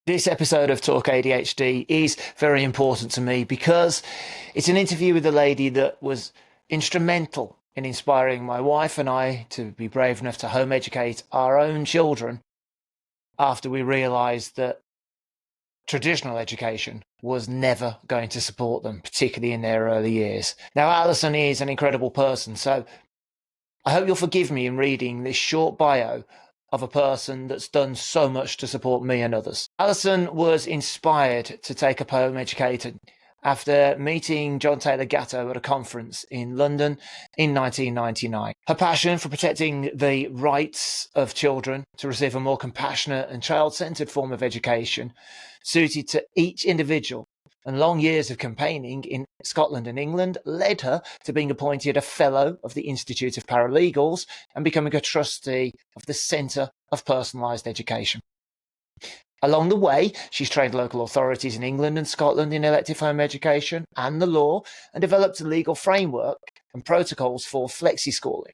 This episode of Talk ADHD is very important to me because it's an interview with a lady that was instrumental in inspiring my wife and I to be brave enough to home educate our own children after we realised that traditional education was never going to support them, particularly in their early years. Now, Alison is an incredible person, so I hope you'll forgive me in reading this short bio of a person that's done so much to support me and others. Alison was inspired to take up home educating after meeting John Taylor Gatto at a conference in London in 1999. Her passion for protecting the rights of children to receive a more compassionate and child-centred form of education suited to each individual and long years of campaigning in Scotland and England led her to being appointed a Fellow of the Institute of Paralegals and becoming a trustee of the Centre of Personalised Education. Along the way, she's trained local authorities in England and Scotland in elective home education and the law and developed a legal framework and protocols for flexi-schooling.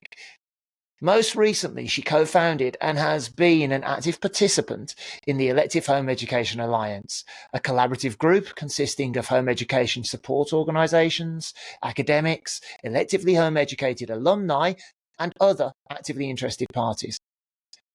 Most recently, she co-founded and has been an active participant in the Elective Home Education Alliance, a collaborative group consisting of home education support organisations, academics, electively home educated alumni, and other actively interested parties.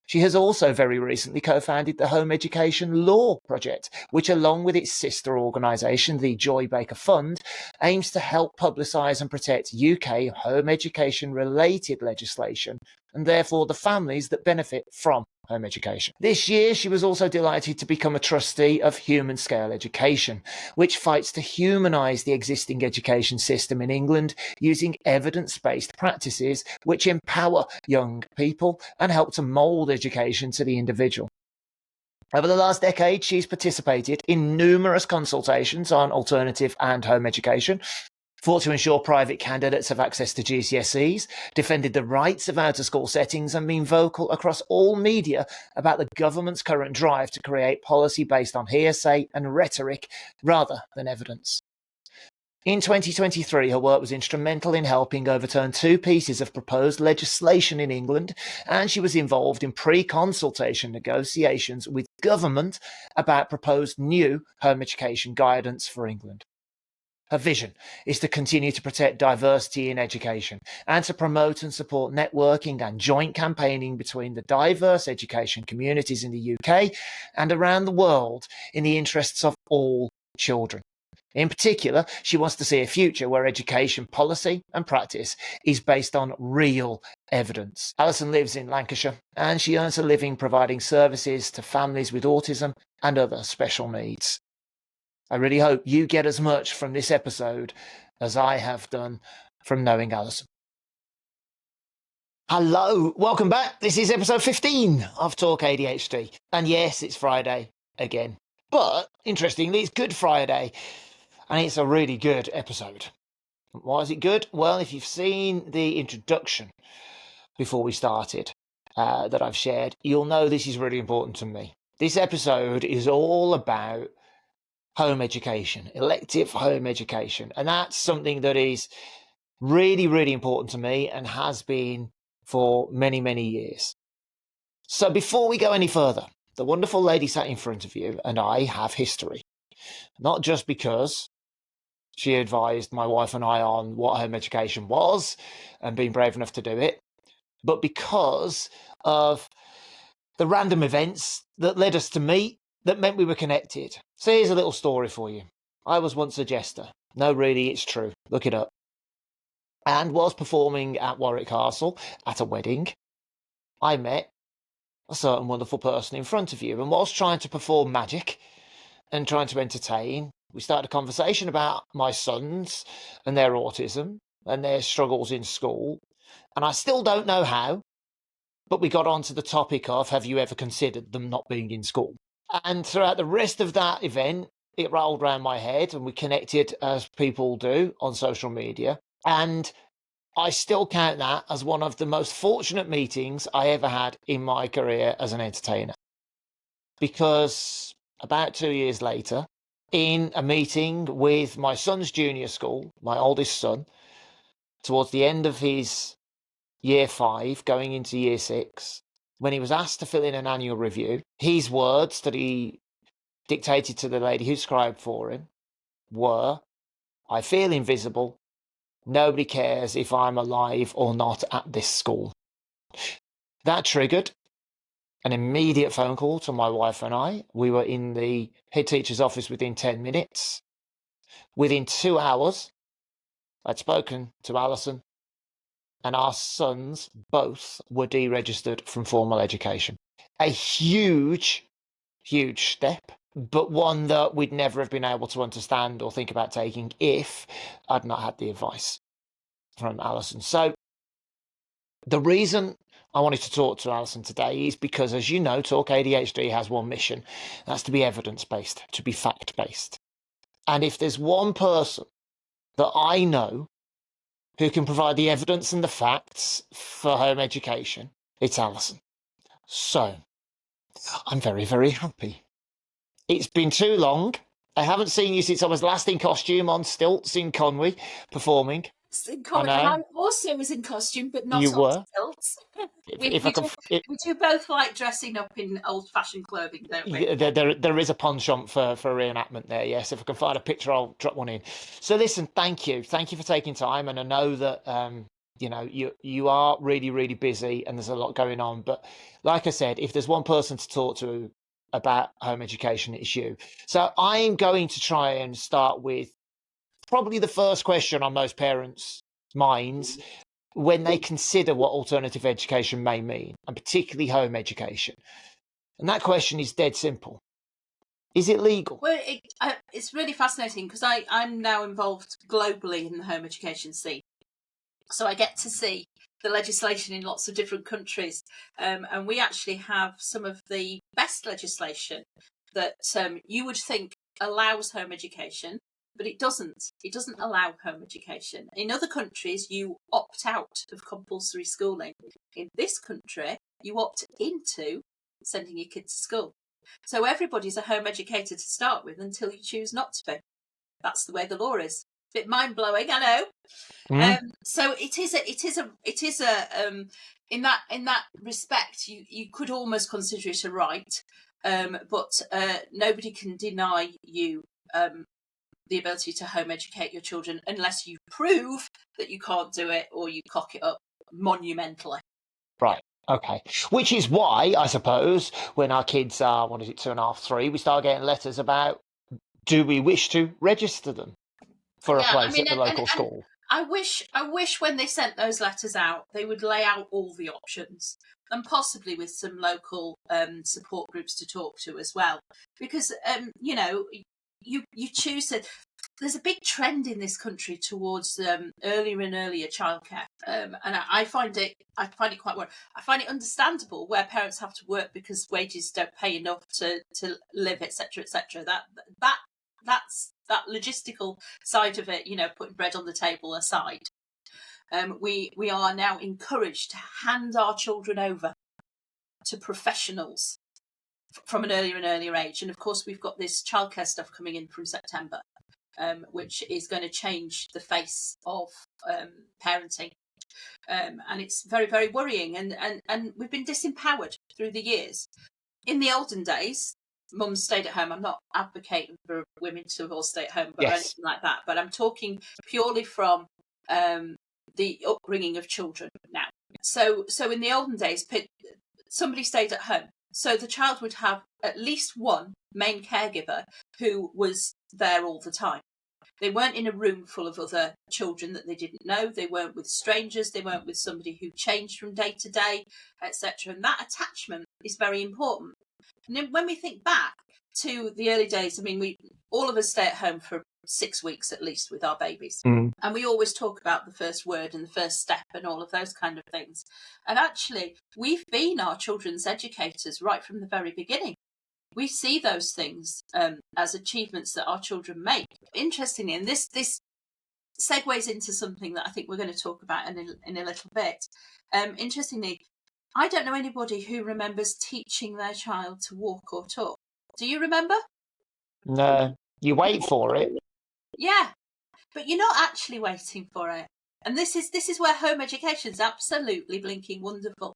She has also very recently co-founded the Home Education Law Project, which along with its sister organisation, the Joy Baker Fund, aims to help publicise and protect UK home education related legislation and therefore the families that benefit from home education. This year, she was also delighted to become a trustee of Human Scale Education, which fights to humanise the existing education system in England using evidence-based practices which empower young people and help to mould education to the individual. Over the last decade, she's participated in numerous consultations on alternative and home education, fought to ensure private candidates have access to GCSEs, defended the rights of out-of-school settings and been vocal across all media about the government's current drive to create policy based on hearsay and rhetoric rather than evidence. In 2023, her work was instrumental in helping overturn two pieces of proposed legislation in England, and she was involved in pre-consultation negotiations with government about proposed new home education guidance for England. Her vision is to continue to protect diversity in education and to promote and support networking and joint campaigning between the diverse education communities in the UK and around the world in the interests of all children. In particular, she wants to see a future where education policy and practice is based on real evidence. Alison lives in Lancashire and she earns a living providing services to families with autism and other special needs. I really hope you get as much from this episode as I have done from knowing Alison. Hello, welcome back. This is episode 15 of Talk ADHD. And yes, it's Friday again. But interestingly, it's Good Friday. And it's a really good episode. Why is it good? Well, if you've seen the introduction before we started that I've shared, you'll know this is really important to me. This episode is all about home education, elective home education. And that's something that is really, really important to me and has been for many, many years. So before we go any further, the wonderful lady sat in front of you and I have history. Not just because she advised my wife and I on what home education was and being brave enough to do it, but because of the random events that led us to meet that meant we were connected. So here's a little story for you. I was once a jester. No, really, it's true. Look it up. And whilst performing at Warwick Castle at a wedding, I met a certain wonderful person in front of you. And whilst trying to perform magic and trying to entertain, we started a conversation about my sons and their autism and their struggles in school. And I still don't know how, but we got onto the topic of, have you ever considered them not being in school? And throughout the rest of that event, it rolled around my head and we connected as people do on social media. And I still count that as one of the most fortunate meetings I ever had in my career as an entertainer. Because about 2 years later, in a meeting with my son's junior school, my oldest son, towards the end of his year 5, going into year 6, when he was asked to fill in an annual review, his words that he dictated to the lady who scribed for him were, I feel invisible. Nobody cares if I'm alive or not at this school. That triggered an immediate phone call to my wife and I. We were in the head teacher's office within 10 minutes. Within 2 hours, I'd spoken to Alison, and our sons both were deregistered from formal education. A huge step, but one that we'd never have been able to understand or think about taking if I'd not had the advice from Alison. So the reason I wanted to talk to Alison today is because, as you know, Talk ADHD has one mission. That's to be evidence-based, to be fact-based. And if there's one person that I know who can provide the evidence and the facts for home education, it's Alison. So I'm very, very happy. It's been too long. I haven't seen you since I was last in costume on stilts in Conwy performing. And I also was in costume, but not on stilts. We do both like dressing up in old-fashioned clothing, don't we? There is a penchant for reenactment there, yes. If I can find a picture, I'll drop one in. So listen, thank you for taking time, and I know that you are really, really busy and there's a lot going on. But like I said, if there's one person to talk to about home education, it's you. So I'm going to try and start with probably the first question on most parents' minds when they consider what alternative education may mean, and particularly home education. And that question is dead simple. Is it legal? Well, it's really fascinating because I'm now involved globally in the home education scene. So I get to see the legislation in lots of different countries. And we actually have some of the best legislation that you would think allows home education, but it doesn't. It doesn't allow home education. In other countries, you opt out of compulsory schooling. In this country, you opt into sending your kids to school. So everybody's a home educator to start with until you choose not to be. That's the way the law is. Bit mind blowing, I know. So it is a in that respect, you could almost consider it a right, but nobody can deny you the ability to home educate your children unless you prove that you can't do it or you cock it up monumentally. Right. Okay. Which is why, I suppose, when our kids are, 2.5, 3, we start getting letters about, do we wish to register them for a place at the local school? I wish when they sent those letters out, they would lay out all the options, and possibly with some local support groups to talk to as well, because you choose to. There's a big trend in this country towards earlier and earlier childcare, and I find it quite well. I find it understandable where parents have to work because wages don't pay enough to live, etc., etc. That's that logistical side of it, putting bread on the table aside. We are now encouraged to hand our children over to professionals from an earlier and earlier age, and of course we've got this childcare stuff coming in from September. Which is going to change the face of parenting. And it's very, very worrying. And we've been disempowered through the years. In the olden days, mums stayed at home. I'm not advocating for women to all stay at home or anything like that, but I'm talking purely from the upbringing of children now. So in the olden days, somebody stayed at home. So the child would have at least one main caregiver who was there all the time. They weren't in a room full of other children that they didn't know. They weren't with strangers. They weren't with somebody who changed from day to day, etc. And that attachment is very important. And then when we think back to the early days, I mean, all of us stay at home for 6 weeks at least with our babies. And we always talk about the first word and the first step and all of those kind of things. And actually, we've been our children's educators right from the very beginning. We see those things as achievements that our children make. Interestingly, and this segues into something that I think we're going to talk about in a little bit. Interestingly, I don't know anybody who remembers teaching their child to walk or talk. Do you remember? No, you wait for it. Yeah, but you're not actually waiting for it. And this is where home education is absolutely blinking wonderful.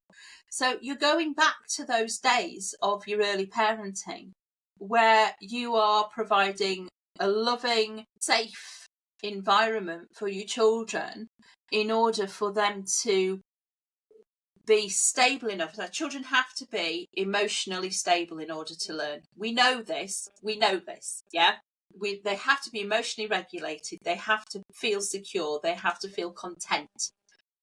So you're going back to those days of your early parenting where you are providing a loving, safe environment for your children in order for them to be stable enough. So children have to be emotionally stable in order to learn. We know this. Yeah. They have to be emotionally regulated. They have to feel secure. They have to feel content.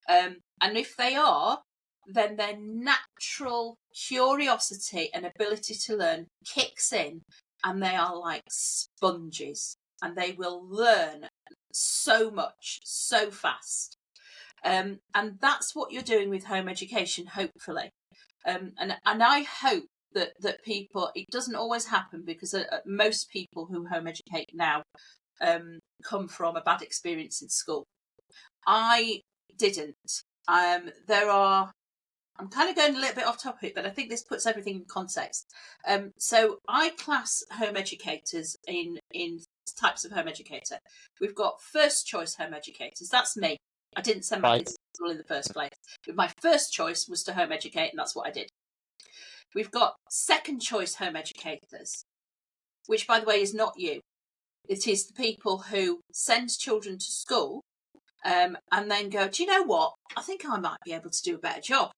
And if they are, then their natural curiosity and ability to learn kicks in, and they are like sponges, and they will learn so much, so fast. And that's what you're doing with home education, hopefully. And I hope that people, it doesn't always happen, because most people who home educate now come from a bad experience in school. I didn't. I'm kind of going a little bit off topic, but I think this puts everything in context. So I class home educators in types of home educator. We've got first choice home educators. That's me. I didn't send my kids to school in the first place. But my first choice was to home educate, and that's what I did. We've got second choice home educators, which, by the way, is not you. It is the people who send children to school and then go, do you know what? I think I might be able to do a better job.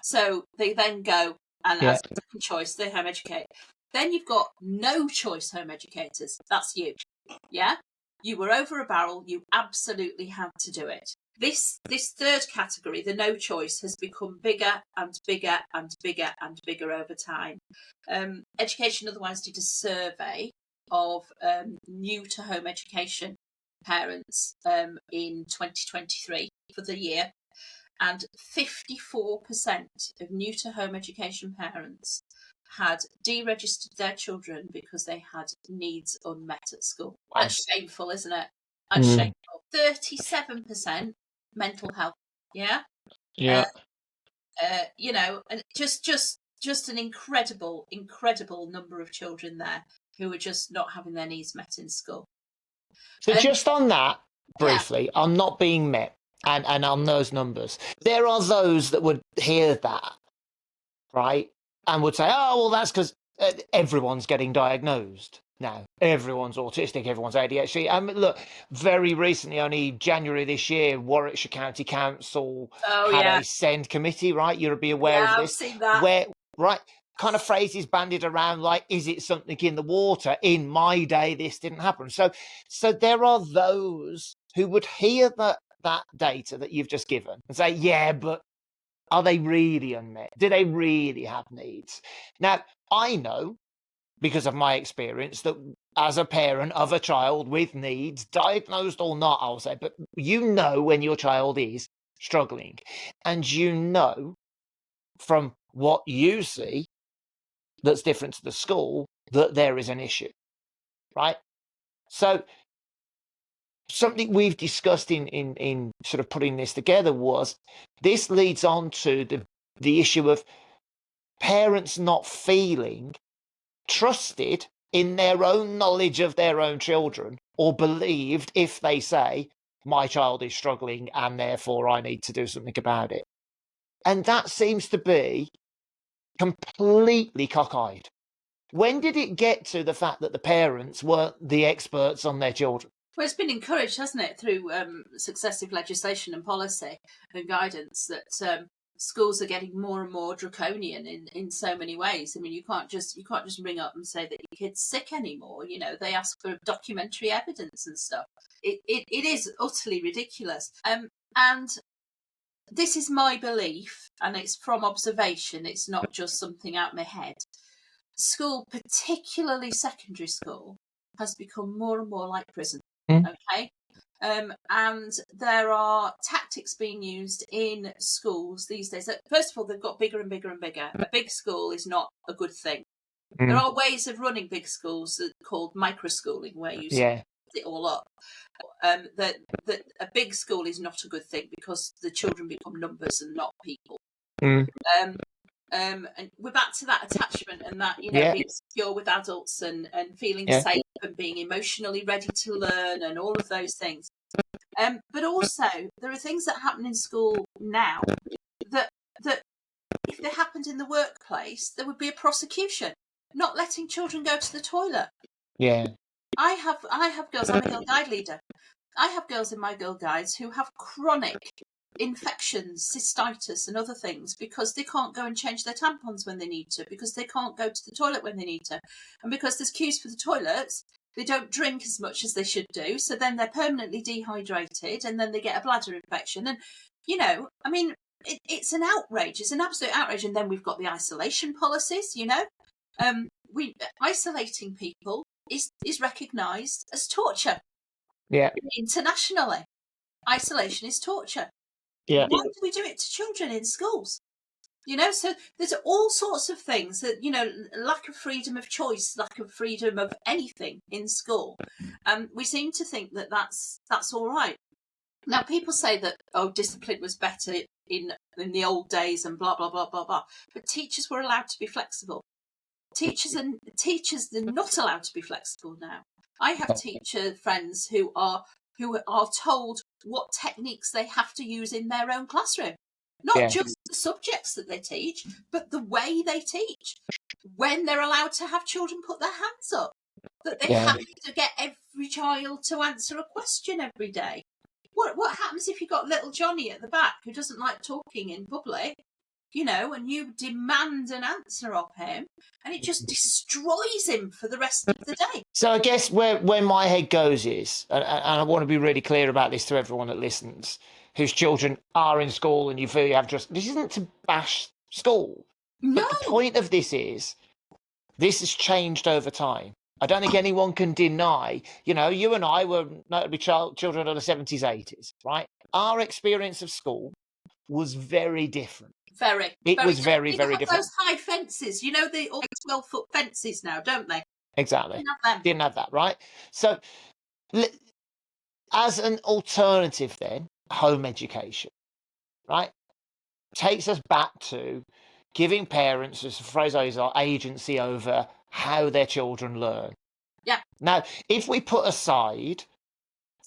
So they then go and as second choice, they home educate. Then you've got no choice home educators. That's you. Yeah? You were over a barrel. You absolutely had to do it. This third category, the no choice, has become bigger and bigger and bigger and bigger over time. Education Otherwise did a survey of new to home education parents in 2023 for the year, and 54% of new to home education parents had deregistered their children because they had needs unmet at school. That's shameful, isn't it? That's shameful. 37% mental health. Yeah. You know, and just an incredible number of children there who are just not having their needs met in school. So just on that, briefly, on not being met and on those numbers, there are those that would hear that, right, and would say, oh, well, that's because everyone's getting diagnosed now. Everyone's autistic, everyone's ADHD. Look, very recently, only January this year, Warwickshire County Council had a SEND committee, right? You'll be aware of this. I've seen that. Where, right, kind of phrases bandied around like, is it something in the water? In my day, this didn't happen. So there are those who would hear that data that you've just given and say, yeah, but are they really unmet? Do they really have needs? Now, I know, because of my experience, that as a parent of a child with needs, diagnosed or not, I'll say, but you know when your child is struggling, and you know from what you see that's different to the school that there is an issue, right? So something we've discussed in sort of putting this together was this leads on to the issue of parents not feeling trusted in their own knowledge of their own children, or believed if they say, my child is struggling and therefore I need to do something about it. And that seems to be completely cockeyed. When did it get to the fact that the parents weren't the experts on their children? Well, it's been encouraged, hasn't it, through successive legislation and policy and guidance, that schools are getting more and more draconian in so many ways. I mean, you can't just ring up and say that your kid's sick anymore. You know, they ask for documentary evidence and stuff. It is utterly ridiculous. And this is my belief, and it's from observation. It's not just something out my head. School, particularly secondary school, has become more and more like prison. Okay. And there are tactics being used in schools these days. First of all, they've got bigger and bigger and bigger. A big school is not a good thing. There are ways of running big schools called microschooling, where you set it all up. That a big school is not a good thing, because the children become numbers and not people. And we're back to that attachment and that, being secure with adults and feeling safe and being emotionally ready to learn and all of those things. But also, there are things that happen in school now that if they happened in the workplace, there would be a prosecution. not letting children go to the toilet. Yeah. I have girls. I'm a Girl Guide leader. I have girls in my Girl Guides who have chronic infections, cystitis, and other things because they can't go and change their tampons when they need to, because they can't go to the toilet when they need to, and because there's queues for the toilets. They don't drink as much as they should do, so then they're permanently dehydrated, and then they get a bladder infection. And I mean, it's an outrage. It's an absolute outrage. And then we've got the isolation policies. We isolating people is recognised as torture. Yeah. Internationally, isolation is torture. Yeah. Why do we do it to children in schools? So there's all sorts of things that, lack of freedom of choice, lack of freedom of anything in school. We seem to think that that's all right. Now, people say that, discipline was better in the old days and blah, blah, blah, blah, blah. But teachers were allowed to be flexible. Teachers are not allowed to be flexible now. I have teacher friends who are told what techniques they have to use in their own classroom. Not just the subjects that they teach, but the way they teach. When they're allowed to have children put their hands up, that they have to get every child to answer a question every day. What happens if you've got little Johnny at the back who doesn't like talking in public, and you demand an answer of him, and it just destroys him for the rest of the day? So I guess where my head goes is, and I want to be really clear about this to everyone that listens, whose children are in school and you feel you have this isn't to bash school. No. But the point of this is, this has changed over time. I don't think anyone can deny, you and I were notably children of the 70s, 80s, right? Our experience of school was very different. It was very, very different. Those high fences, they all 12-foot fences now, don't they? Exactly. Didn't have that, right? So as an alternative then, home education, right, takes us back to giving parents, as the phrase I use, agency over how their children learn. Yeah. Now, if we put aside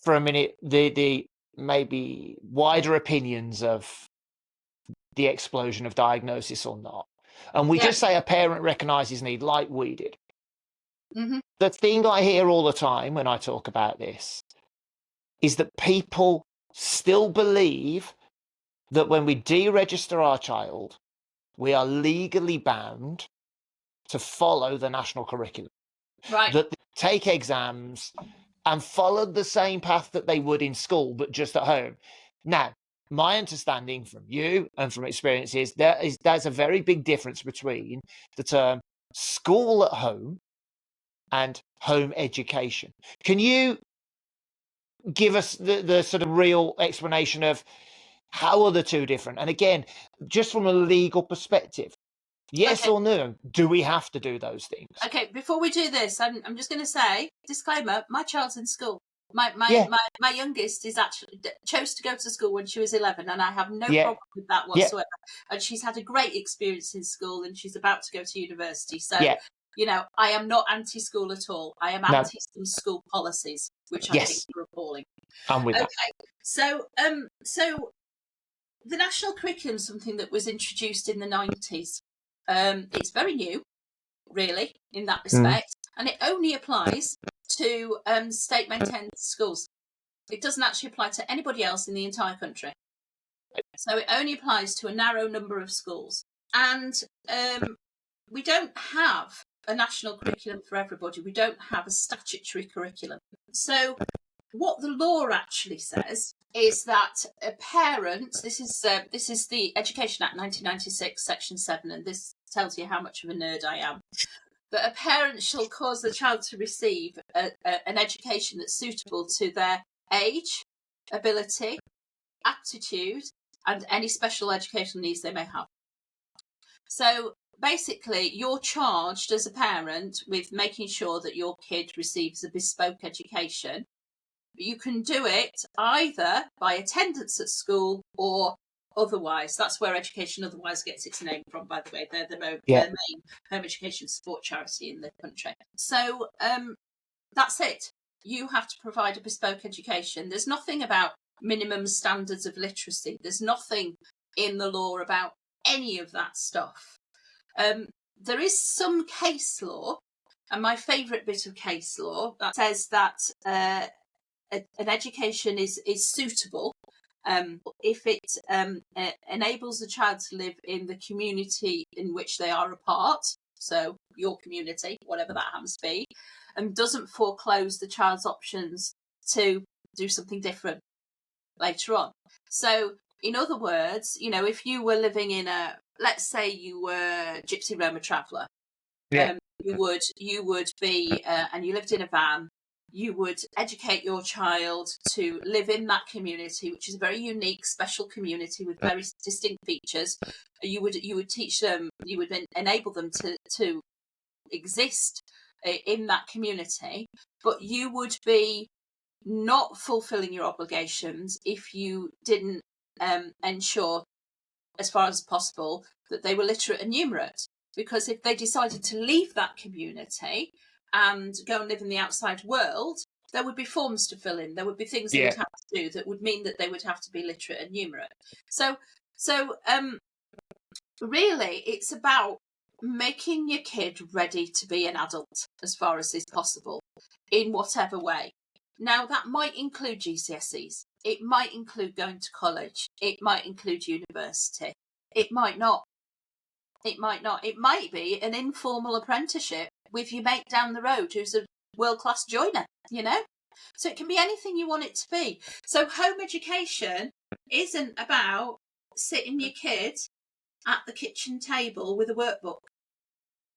for a minute the maybe wider opinions of the explosion of diagnosis or not, and we just say a parent recognises need like we did. Mm-hmm. The thing I hear all the time when I talk about this is that people still believe that when we deregister our child, we are legally bound to follow the national curriculum. Right. That they take exams and follow the same path that they would in school, but just at home. Now, my understanding from you and from experience is there's a very big difference between the term school at home and home education. Can you give us the sort of real explanation of how are the two different? And again, just from a legal perspective, yes or no, do we have to do those things? Okay, before we do this, I'm just going to say, disclaimer, my child's in school. My youngest is actually chose to go to school when she was 11, and I have no problem with that whatsoever. And she's had a great experience in school, and she's about to go to university. So, I am not anti-school at all. I am anti some school policies, which I think are appalling. I'm with that. So the national curriculum is something that was introduced in the 90s. It's very new, really, in that respect, and it only applies to state-maintained schools. It doesn't actually apply to anybody else in the entire country. So it only applies to a narrow number of schools. And we don't have a national curriculum for everybody. We don't have a statutory curriculum. So what the law actually says is that a parent, this is the Education Act 1996, Section 7, and this tells you how much of a nerd I am, that a parent shall cause the child to receive an education that's suitable to their age, ability, aptitude, and any special educational needs they may have. So basically, you're charged as a parent with making sure that your kid receives a bespoke education. You can do it either by attendance at school or otherwise. That's where Education Otherwise gets its name from, by the way. They're the main home education support charity in the country. So that's it. You have to provide a bespoke education. There's nothing about minimum standards of literacy. There's nothing in the law about any of that stuff. there is some case law, and my favourite bit of case law that says that an education is suitable if it enables the child to live in the community in which they are a part, so your community, whatever that happens to be, and doesn't foreclose the child's options to do something different later on. So, in other words, if you were living in let's say you were Gypsy Roma traveller, you would be, and you lived in a van, you would educate your child to live in that community, which is a very unique, special community with very distinct features. You would teach them, you would enable them to exist in that community, but you would be not fulfilling your obligations if you didn't ensure, as far as possible, that they were literate and numerate. Because if they decided to leave that community and go and live in the outside world, there would be forms to fill in. There would be things they would have to do that would mean that they would have to be literate and numerate. So really, it's about making your kid ready to be an adult as far as is possible in whatever way. Now, that might include GCSEs. It might include going to college. It might include university. It might not. It might not. It might be an informal apprenticeship with your mate down the road who's a world-class joiner, So it can be anything you want it to be. So home education isn't about sitting your kid at the kitchen table with a workbook.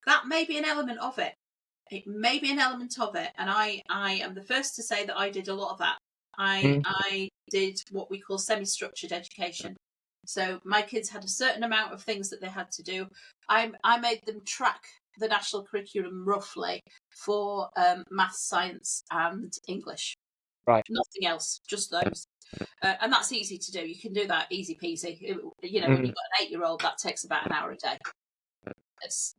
That may be an element of it. It may be an element of it. And I am the first to say that I did a lot of that. I did what we call semi-structured education. So my kids had a certain amount of things that they had to do. I made them track the national curriculum roughly for maths, science and English. Right. Nothing else, just those. And that's easy to do. You can do that easy peasy. When you've got an 8-year-old, that takes about an hour a day. It's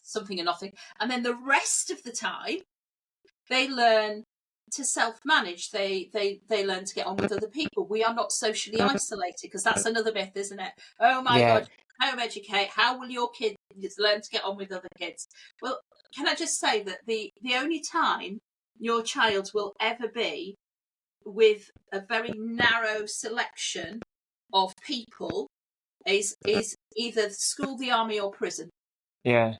something and nothing. And then the rest of the time, they learn to self-manage. They learn to get on with other people. We are not socially isolated, because that's another myth, isn't it? Oh my God, home educate. How will your kids learn to get on with other kids? Well, can I just say that the only time your child will ever be with a very narrow selection of people is either school, the army, or prison. Yeah.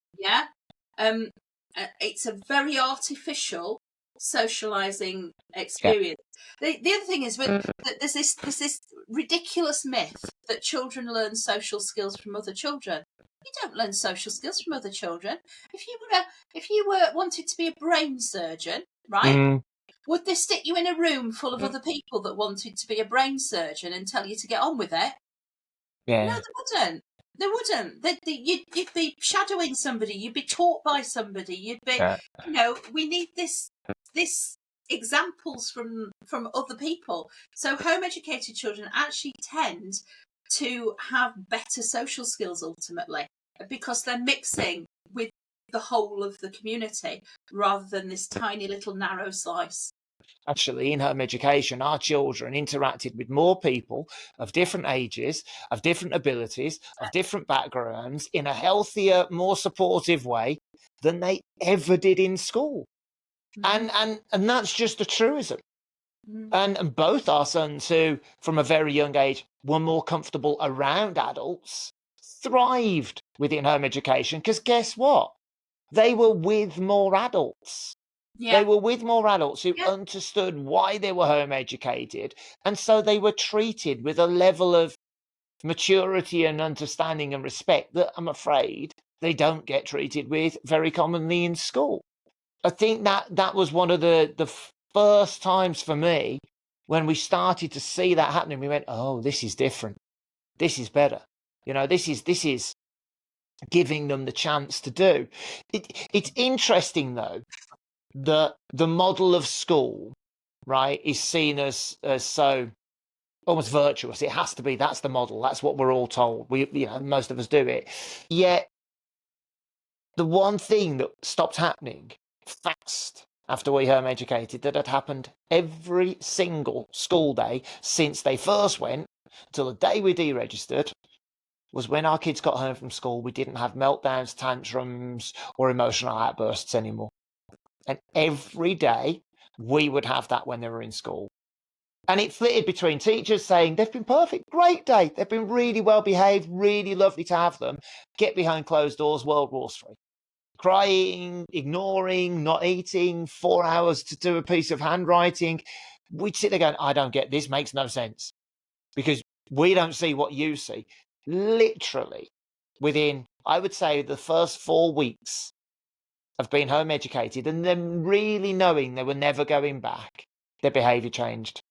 It's a very artificial socializing experience. The other thing is that there's this ridiculous myth that children learn social skills from other children. You don't learn social skills from other children. If you were wanted to be a brain surgeon, right? Would they stick you in a room full of other people that wanted to be a brain surgeon and tell you to get on with it? No, they wouldn't. They wouldn't. You'd be shadowing somebody. You'd be taught by somebody. You'd be, we need this examples from other people. So home educated children actually tend to have better social skills ultimately, because they're mixing with the whole of the community rather than this tiny little narrow slice. Actually, in home education, our children interacted with more people of different ages, of different abilities, of different backgrounds, in a healthier, more supportive way than they ever did in school. And that's just a truism. And both our sons, who from a very young age were more comfortable around adults, thrived within home education, because guess what? They were with more adults. They were with more adults who understood why they were home educated. And so they were treated with a level of maturity and understanding and respect that I'm afraid they don't get treated with very commonly in school. I think that was one of the first times for me when we started to see that happening. We went, oh, this is different. This is better. This is giving them the chance to do. It's interesting, though, that the model of school, right, is seen as so almost virtuous. It has to be. That's the model. That's what we're all told. Most of us do it. Yet the one thing that stopped happening fast after we home educated, that had happened every single school day since they first went till the day we deregistered, was when our kids got home from school, we didn't have meltdowns, tantrums, or emotional outbursts anymore. And every day we would have that when they were in school. And it flitted between teachers saying, they've been perfect, great day. They've been really well behaved, really lovely to have them. Get behind closed doors, World War III. Crying, ignoring, not eating, 4 hours to do a piece of handwriting. We'd sit there going, I don't get this, makes no sense. Because we don't see what you see. Literally, within, I would say, the first 4 weeks of being home educated and them really knowing they were never going back, their behaviour changed.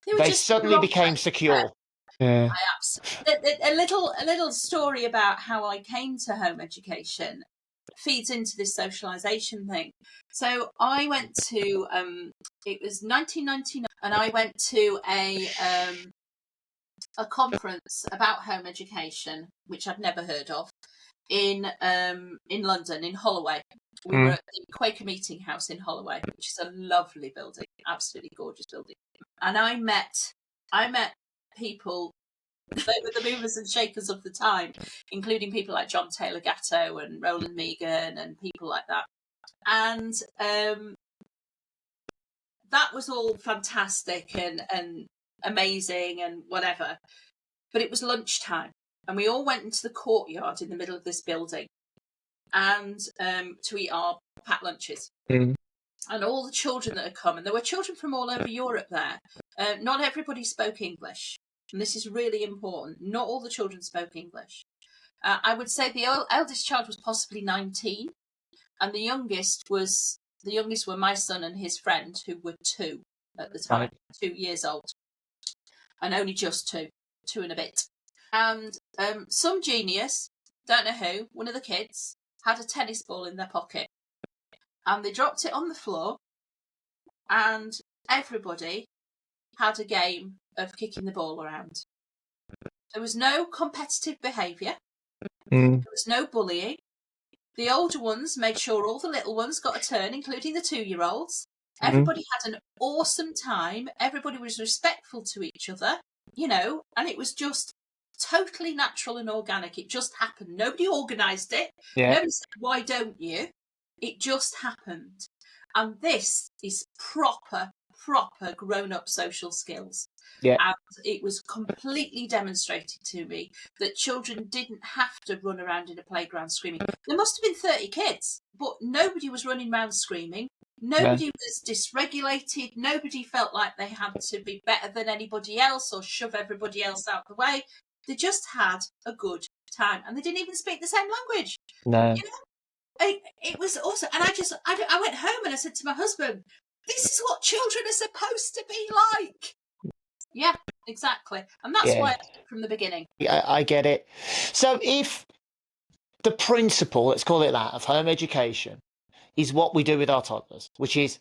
were They just in the suddenly wrong became place. secure. Yeah. A little story about how I came to home education feeds into this socialization thing. So I went to it was 1999, and I went to a conference about home education, which I'd never heard of, in London, in Holloway. We were at the Quaker Meeting House in Holloway, which is a lovely building, absolutely gorgeous building. And I met people. They were the movers and shakers of the time, including people like John Taylor Gatto and Roland Megan and people like that. And that was all fantastic and amazing and whatever. But it was lunchtime, and we all went into the courtyard in the middle of this building and to eat our packed lunches. And all the children that had come, and there were children from all over Europe there. Not everybody spoke English. And this is really important. Not all the children spoke English. I would say the eldest child was possibly 19, and the youngest were my son and his friend, who were 2 at the time, 2 years old, and only just 2 and a bit. And some genius, don't know who, one of the kids had a tennis ball in their pocket, and they dropped it on the floor, and everybody had a game of kicking the ball around. There was no competitive behaviour. There was no bullying. The older ones made sure all the little ones got a turn, including the 2-year-olds. Everybody had an awesome time. Everybody was respectful to each other, and it was just totally natural and organic. It just happened. Nobody organised it. Yeah. Nobody said, why don't you? It just happened. And this is proper grown-up social skills. Yeah. And it was completely demonstrated to me that children didn't have to run around in a playground screaming. There must have been 30 kids, but nobody was running around screaming. Nobody was dysregulated. Nobody felt like they had to be better than anybody else or shove everybody else out the way. They just had a good time, and they didn't even speak the same language. No. It was awesome. And I went home and I said to my husband, this is what children are supposed to be like. Yeah, exactly. And that's why I did it from the beginning. I get it. So if the principle, let's call it that, of home education is what we do with our toddlers, which is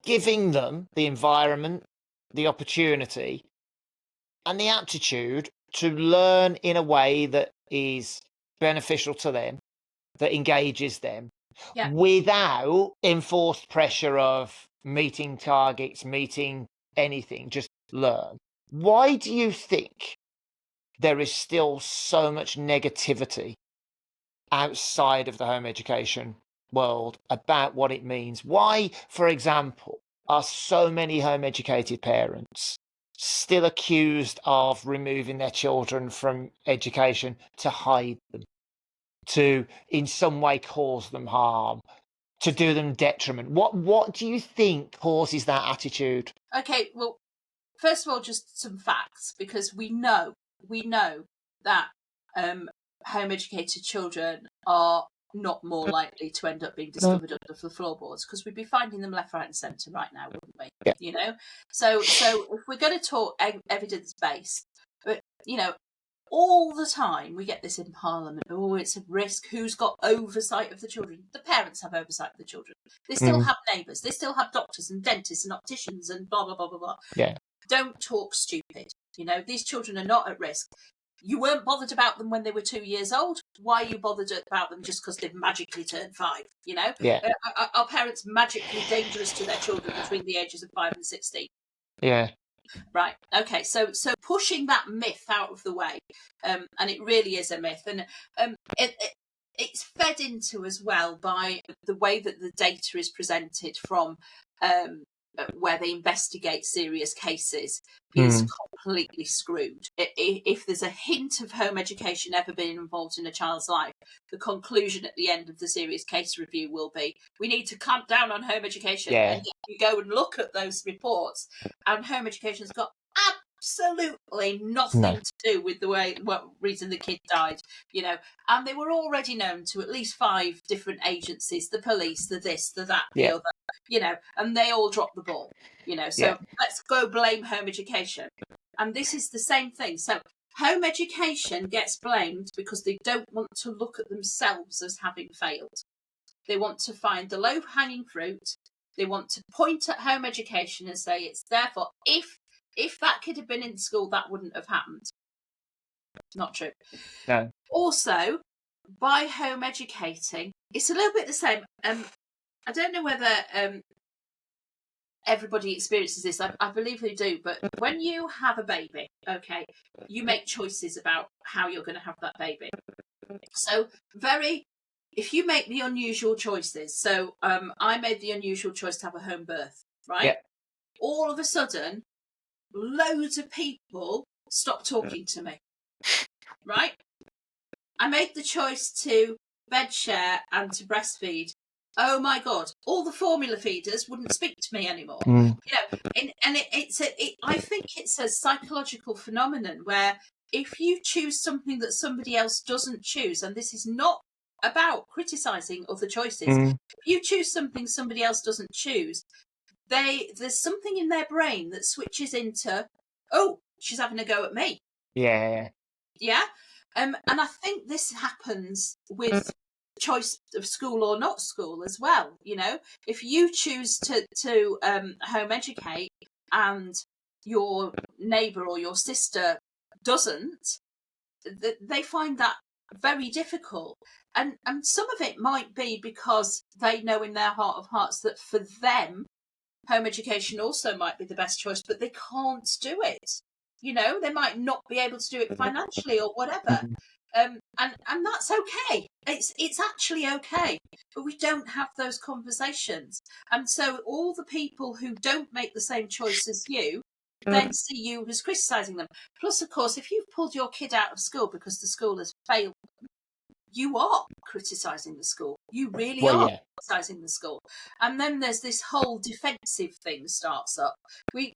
giving them the environment, the opportunity, and the aptitude to learn in a way that is beneficial to them, that engages them, without enforced pressure of meeting targets, meeting anything, just learn. Why do you think there is still so much negativity outside of the home education world about what it means? Why, for example, are so many home educated parents still accused of removing their children from education to hide them, to in some way cause them harm, to do them detriment? What do you think causes that attitude? Okay, well, first of all, just some facts, because we know that home educated children are not more likely to end up being discovered under the floorboards, because we'd be finding them left, right, and centre right now, wouldn't we? Yeah. So if we're going to talk evidence based, but all the time we get this in Parliament. Oh, it's a risk. Who's got oversight of the children? The parents have oversight of the children. They still have neighbours. They still have doctors and dentists and opticians and blah blah blah blah blah. Yeah. Don't talk stupid. These children are not at risk. You weren't bothered about them when they were 2 years old. Why are you bothered about them just because they've magically turned 5? Yeah. Are parents magically dangerous to their children between the ages of 5 and 16? Yeah. Right. Okay. So pushing that myth out of the way, and it really is a myth, and it's fed into as well by the way that the data is presented from where they investigate serious cases is completely screwed. If there's a hint of home education ever being involved in a child's life, the conclusion at the end of the serious case review will be, we need to clamp down on home education. Yeah. And you go and look at those reports, and home education's got absolutely nothing to do with what reason the kid died, and they were already known to at least 5 different agencies, the police, the this, the that, the other, and they all dropped the ball, so let's go blame home education. And this is the same thing. So home education gets blamed because they don't want to look at themselves as having failed. They want to find the low-hanging fruit. They want to point at home education and say it's therefore, if that kid had been in school, that wouldn't have happened. Not true. No. Also, by home educating, it's a little bit the same. I don't know whether everybody experiences this. I believe they do. But when you have a baby, okay, you make choices about how you're going to have that baby. So if you make the unusual choices, so I made the unusual choice to have a home birth, right? Yeah. All of a sudden, loads of people stopped talking to me, right? I made the choice to bed share and to breastfeed. Oh my God, all the formula feeders wouldn't speak to me anymore. I think it's a psychological phenomenon where if you choose something that somebody else doesn't choose, and this is not about criticising other choices, if you choose something somebody else doesn't choose, there's something in their brain that switches into, oh, she's having a go at me. Yeah. And I think this happens with choice of school or not school as well. If you choose to home educate and your neighbour or your sister doesn't, they find that very difficult. And some of it might be because they know in their heart of hearts that for them, home education also might be the best choice, but they can't do it. They might not be able to do it financially or whatever. And that's okay. It's actually okay. But we don't have those conversations. And so all the people who don't make the same choice as you then see you as criticising them. Plus, of course, if you've pulled your kid out of school because the school has failed, you are criticising the school. You really are criticising the school. And then there's this whole defensive thing starts up. We've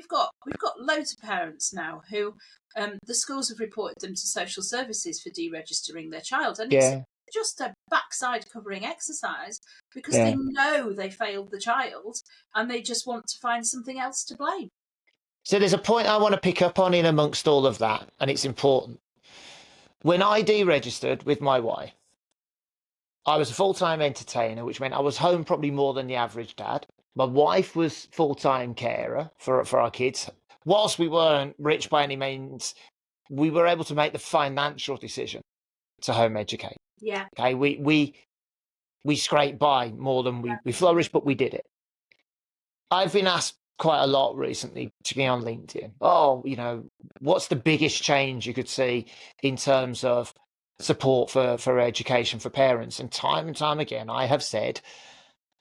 got loads of parents now who the schools have reported them to social services for deregistering their child, and it's just a backside covering exercise because they know they failed the child and they just want to find something else to blame. So there's a point I want to pick up on in amongst all of that, and it's important. When I deregistered with my wife, I was a full-time entertainer, which meant I was home probably more than the average dad. My wife was full-time carer for our kids. Whilst we weren't rich by any means, we were able to make the financial decision to home educate. Yeah. Okay. We scraped by more than we flourished, but we did it. I've been asked quite a lot recently, particularly on LinkedIn. Oh, what's the biggest change you could see in terms of support for education for parents? And time again, I have said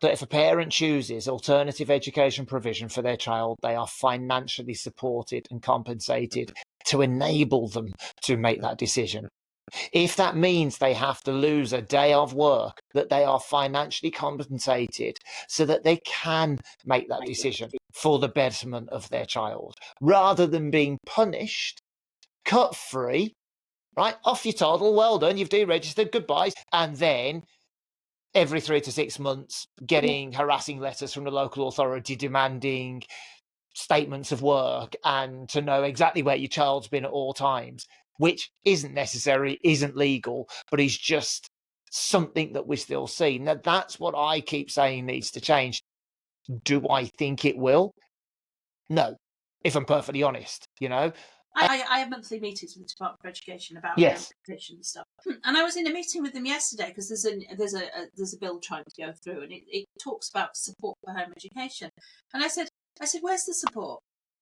that if a parent chooses alternative education provision for their child, they are financially supported and compensated to enable them to make that decision. If that means they have to lose a day of work, that they are financially compensated so that they can make that decision for the betterment of their child, rather than being punished, cut free, right? Off your toddle, well done, you've deregistered, goodbye. And then every 3 to 6 months, getting harassing letters from the local authority demanding statements of work and to know exactly where your child's been at all times, which isn't necessary, isn't legal, but is just something that we still see. Now, that's what I keep saying needs to change. Do I think it will? No, if I'm perfectly honest, I have monthly meetings with the Department for Education about education and stuff. And I was in a meeting with them yesterday because there's a bill trying to go through, and it talks about support for home education. And I said, where's the support?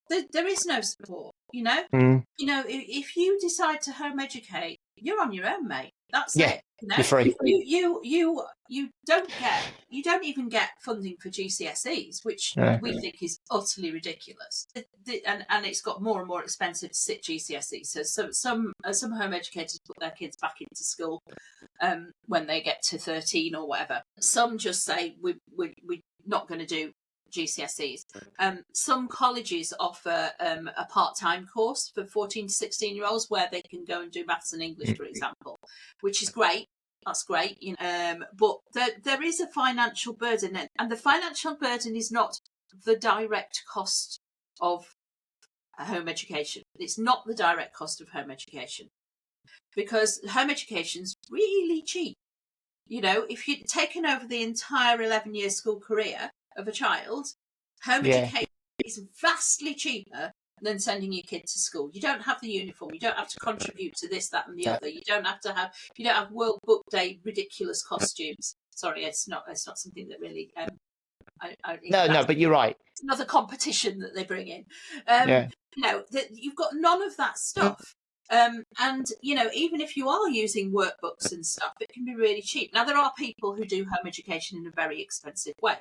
there is no support. Mm. If you decide to home educate, you're on your own, mate. That's Yeah, it. you're free. You don't even get funding for GCSEs, which Yeah. we think is utterly ridiculous. And it's got more and more expensive to sit GCSEs. So some home educators put their kids back into school when they get to 13 or whatever. Some just say we're not going to do GCSEs. Some colleges offer a part-time course for 14 to 16-year-olds where they can go and do maths and English, for example, which is great. That's great. But there is a financial burden, and the financial burden is not the direct cost of home education. It's not the direct cost of home education, because home education's really cheap. If you'd taken over the entire 11-year school career of a child, home education is vastly cheaper than sending your kid to school. You don't have the uniform. You don't have to contribute to this, that, and the other. You don't have World Book Day ridiculous costumes. Sorry, it's not something that really. No, but you're right. It's another competition that they bring in. You've got none of that stuff. And even if you are using workbooks and stuff, it can be really cheap. Now, there are people who do home education in a very expensive way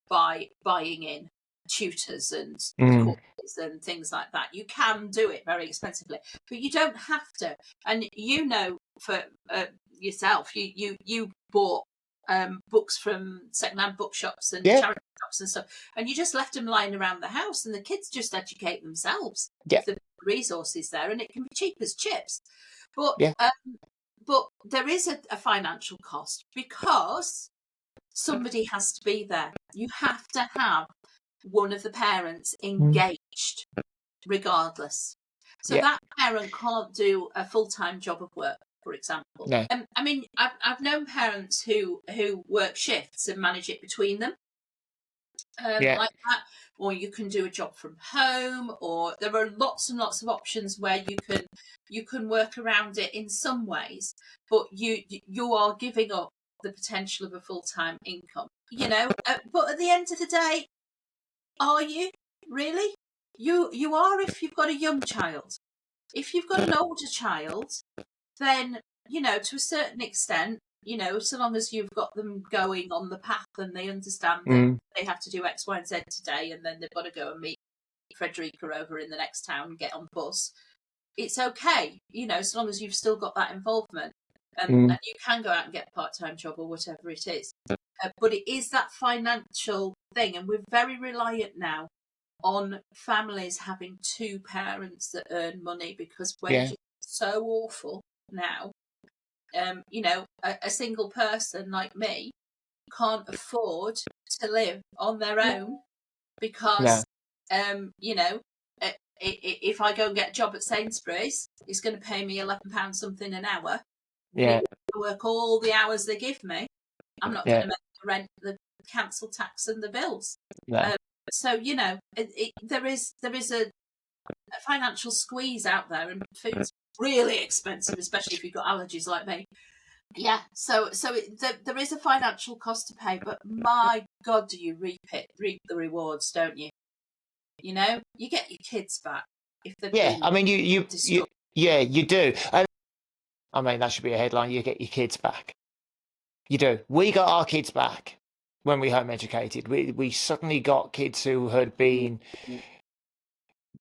by buying in tutors and courses and things like that. You can do it very expensively, but you don't have to. And for yourself, you bought books from secondhand bookshops and charity shops and stuff, and you just left them lying around the house, and the kids just educate themselves. If the resources there, and it can be cheap as chips. But there is a financial cost, because somebody has to be there. You have to have one of the parents engaged regardless. So that parent can't do a full-time job of work, for example. No. I mean, I've known parents who work shifts and manage it between them. Like that, or you can do a job from home, or there are lots and lots of options where you can work around it in some ways, but you are giving up the potential of a full-time income, but at the end of the day, are you really? You are if you've got a young child. If you've got an older child, then to a certain extent, so long as you've got them going on the path and they understand that they have to do X, Y, and Z today, and then they've got to go and meet Frederica over in the next town and get on the bus, it's okay, so long as you've still got that involvement, and you can go out and get a part-time job or whatever it is. But it is that financial thing, and we're very reliant now on families having two parents that earn money, because wages are so awful now. A single person like me can't afford to live on their own, because if I go and get a job at Sainsbury's, it's going to pay me £11 something an hour. I work all the hours they give me. I'm not going to make the rent, the council tax, and the bills. So there is a financial squeeze out there, and food's really expensive, especially if you've got allergies like me. So there is a financial cost to pay, but my God, do you reap the rewards, don't you? You get your kids back if they've been. I mean, you do. And I mean, that should be a headline. You get your kids back. You do. We got our kids back when we home educated. We suddenly got kids who had been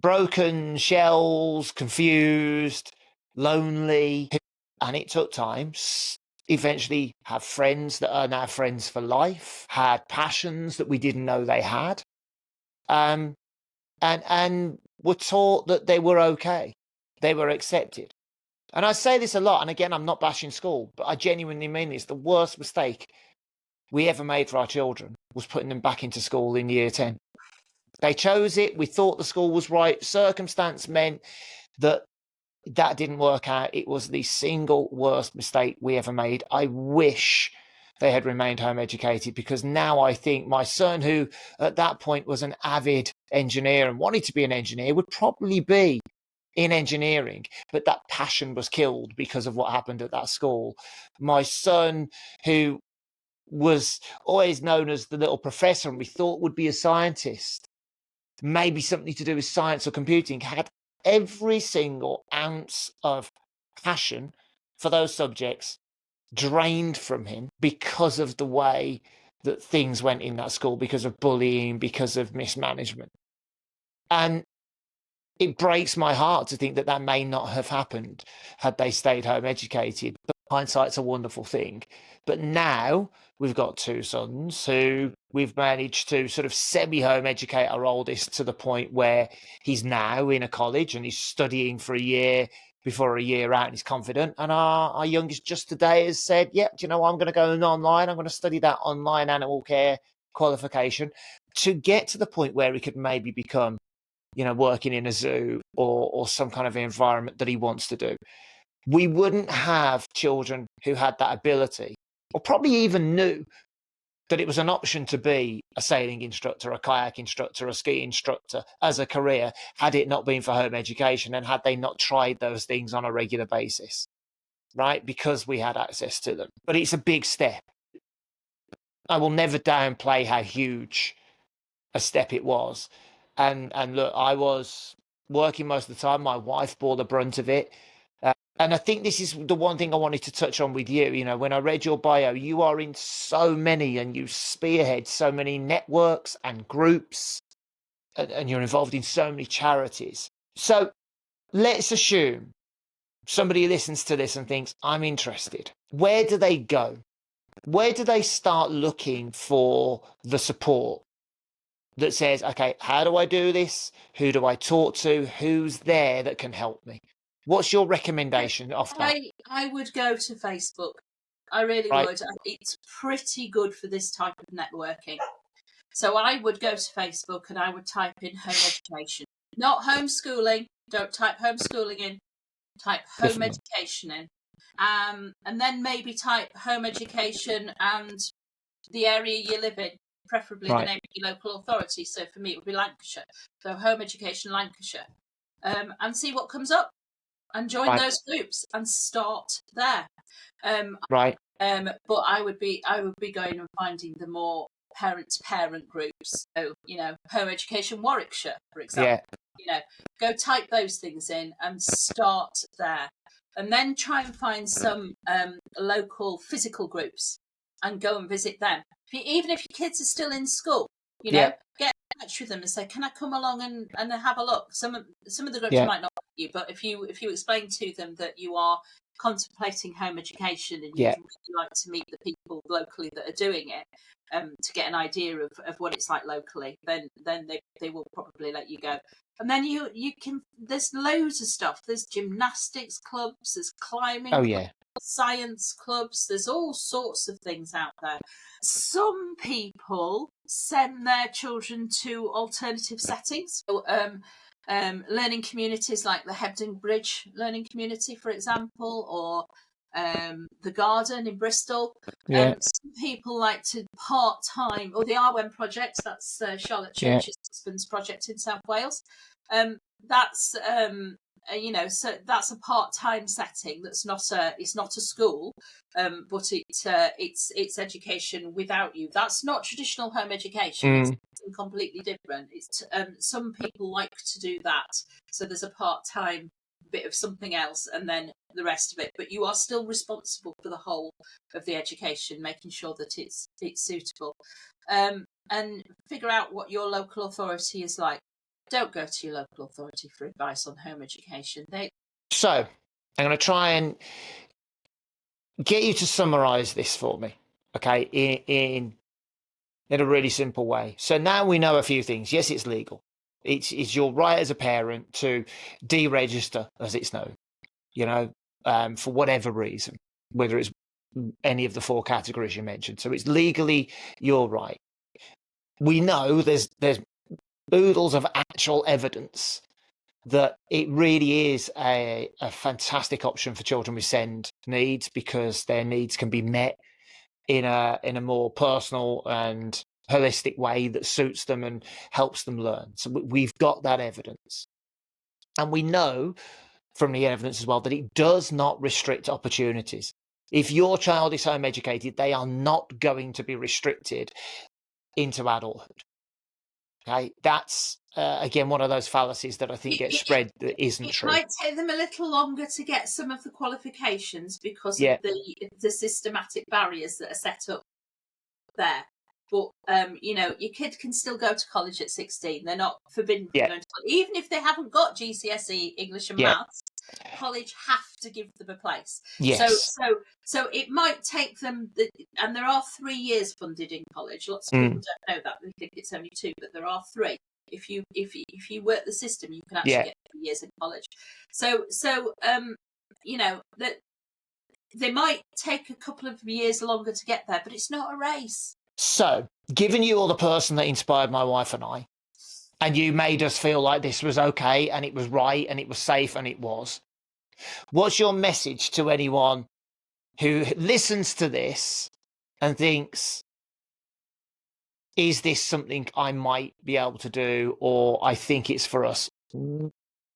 broken shells, confused, lonely, and it took time. Eventually have friends that are now friends for life, had passions that we didn't know they had, and were taught that they were okay, they were accepted. And I say this a lot, and again, I'm not bashing school, but I genuinely mean this. The worst mistake we ever made for our children was putting them back into school in year 10. They chose it. We thought the school was right. Circumstance meant that didn't work out. It was the single worst mistake we ever made. I wish they had remained home educated, because now I think my son, who at that point was an avid engineer and wanted to be an engineer, would probably be in engineering, but that passion was killed because of what happened at that school. My son, who was always known as the little professor and we thought would be a scientist, maybe something to do with science or computing, had every single ounce of passion for those subjects drained from him because of the way that things went in that school, because of bullying, because of mismanagement. And it breaks my heart to think that that may not have happened had they stayed home educated. But hindsight's a wonderful thing. But now we've got two sons who we've managed to sort of semi-home educate our oldest to the point where he's now in a college and he's studying for a year before a year out and he's confident. And our youngest just today has said, yeah, do you know, I'm going to go online. I'm going to study that online animal care qualification to get to the point where he could maybe become, you know, working in a zoo or some kind of environment that he wants to do. We wouldn't have children who had that ability or probably even knew that it was an option to be a sailing instructor, a kayak instructor, a ski instructor as a career, had it not been for home education and had they not tried those things on a regular basis, right? Because we had access to them. But it's a big step. I will never downplay how huge a step it was. And look, I was working most of the time. My wife bore the brunt of it. And I think this is the one thing I wanted to touch on with you. You know, when I read your bio, you are in so many and you spearhead so many networks and groups, and you're involved in so many charities. So let's assume somebody listens to this and thinks, I'm interested. Where do they go? Where do they start looking for the support that says, okay, how do I do this? Who do I talk to? Who's there that can help me? What's your recommendation off that? I would go to Facebook. I really would. It's pretty good for this type of networking. So I would go to Facebook and I would type in home education. Not homeschooling. Don't type homeschooling in. Type home education in. And then maybe type home education and the area you live in, preferably the name of your local authority. So for me, it would be Lancashire. So home education Lancashire. And see what comes up. And join those groups and start there. But I would be going and finding the more parent groups. So, you know, home education Warwickshire, for example. Yeah. You know, go type those things in and start there. And then try and find some local physical groups and go and visit them. Even if your kids are still in school, you know, get in touch with them and say, can I come along and have a look? Some of the groups might not like you, but if you explain to them that you are contemplating home education and you'd really like to meet the people locally that are doing it, to get an idea of what it's like locally, then they will probably let you go. And then you can, there's loads of stuff. There's gymnastics clubs, there's climbing clubs, science clubs, there's all sorts of things out there. Some people send their children to alternative settings. So, learning communities like the Hebden Bridge Learning Community, for example, or the Garden in Bristol. Some people like to part-time, or the Arwen Project, that's Charlotte Church's husband's project in South Wales. That's you know, so that's a part-time setting. It's not a school, but it's education without you. That's not traditional home education. It's completely different. It's some people like to do that. So there's a part-time bit of something else and then the rest of it, but you are still responsible for the whole of the education, making sure that it's suitable, and figure out what your local authority is like. Don't go to your local authority for advice on home education. So I'm going to try and get you to summarize this for me, okay, in a really simple way. So now we know a few things. Yes, it's legal. It's your right as a parent to deregister, as it's known, you know, for whatever reason, whether it's any of the four categories you mentioned. So it's legally your right. We know there's oodles of actual evidence that it really is a fantastic option for children with SEND needs, because their needs can be met in a more personal and holistic way that suits them and helps them learn. So we've got that evidence. And we know from the evidence as well that it does not restrict opportunities. If your child is home educated, they are not going to be restricted into adulthood. Okay, that's again one of those fallacies that I think gets spread that isn't It true. might take them a little longer to get some of the qualifications because of Yeah, the systematic barriers that are set up there. But your kid can still go to college at 16. They're not forbidden from yeah, going to college, even if they haven't got GCSE English and yeah, maths. College have to give them a place. So yes. so it might take them, and there are 3 years funded in college. Lots of people Mm, don't know that; they think it's only 2, but there are 3. If you work the system, you can actually yeah. get 3 years in college. That they might take a couple of years longer to get there, but it's not a race. So, given you're the person that inspired my wife and I, and you made us feel like this was okay and it was right and it was safe and it was, what's your message to anyone who listens to this and thinks, is this something I might be able to do, or I think it's for us?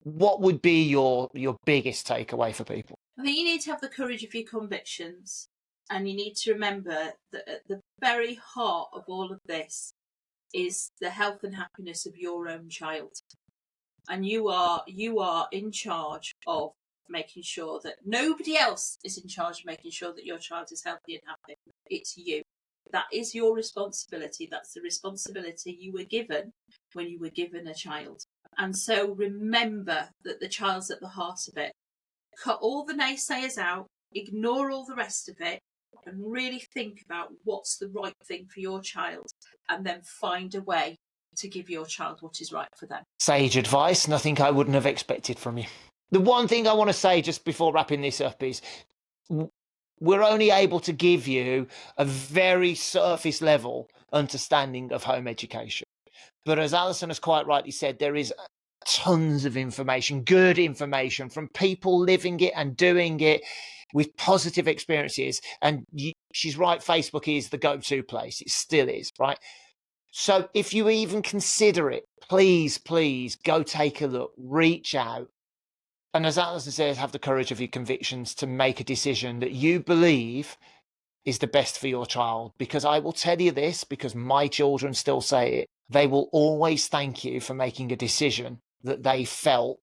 What would be your biggest takeaway for people? I think you need to have the courage of your convictions, and you need to remember that at the very heart of all of this is the health and happiness of your own child. And you are in charge of making sure that nobody else is in charge of making sure that your child is healthy and happy. It's you. That is your responsibility. That's the responsibility you were given when you were given a child. And so remember that the child's at the heart of it. Cut all the naysayers out, ignore all the rest of it, and really think about what's the right thing for your child, and then find a way to give your child what is right for them. Sage advice, nothing I wouldn't have expected from you. The one thing I want to say just before wrapping this up is we're only able to give you a very surface level understanding of home education. But as Alison has quite rightly said, there is tons of information, good information from people living it and doing it with positive experiences. And she's right, Facebook is the go-to place. It still is, right? So if you even consider it, please go take a look, reach out. And as Alison says, have the courage of your convictions to make a decision that you believe is the best for your child. Because I will tell you this, because my children still say it, they will always thank you for making a decision that they felt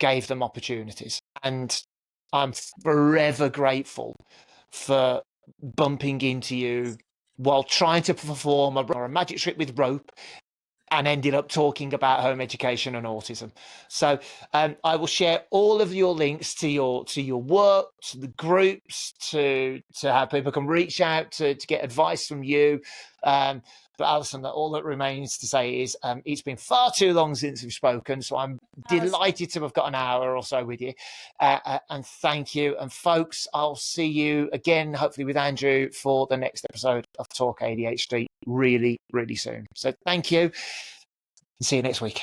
gave them opportunities. And I'm forever grateful for bumping into you while trying to perform a magic trick with rope and ended up talking about home education and autism. So I will share all of your links to your work, to the groups, to how people can reach out to get advice from you. But Alison, all that remains to say is it's been far too long since we've spoken, so I'm delighted to have got an hour or so with you. And thank you. And folks, I'll see you again, hopefully with Andrew, for the next episode of Talk ADHD really, really soon. So thank you. See you next week.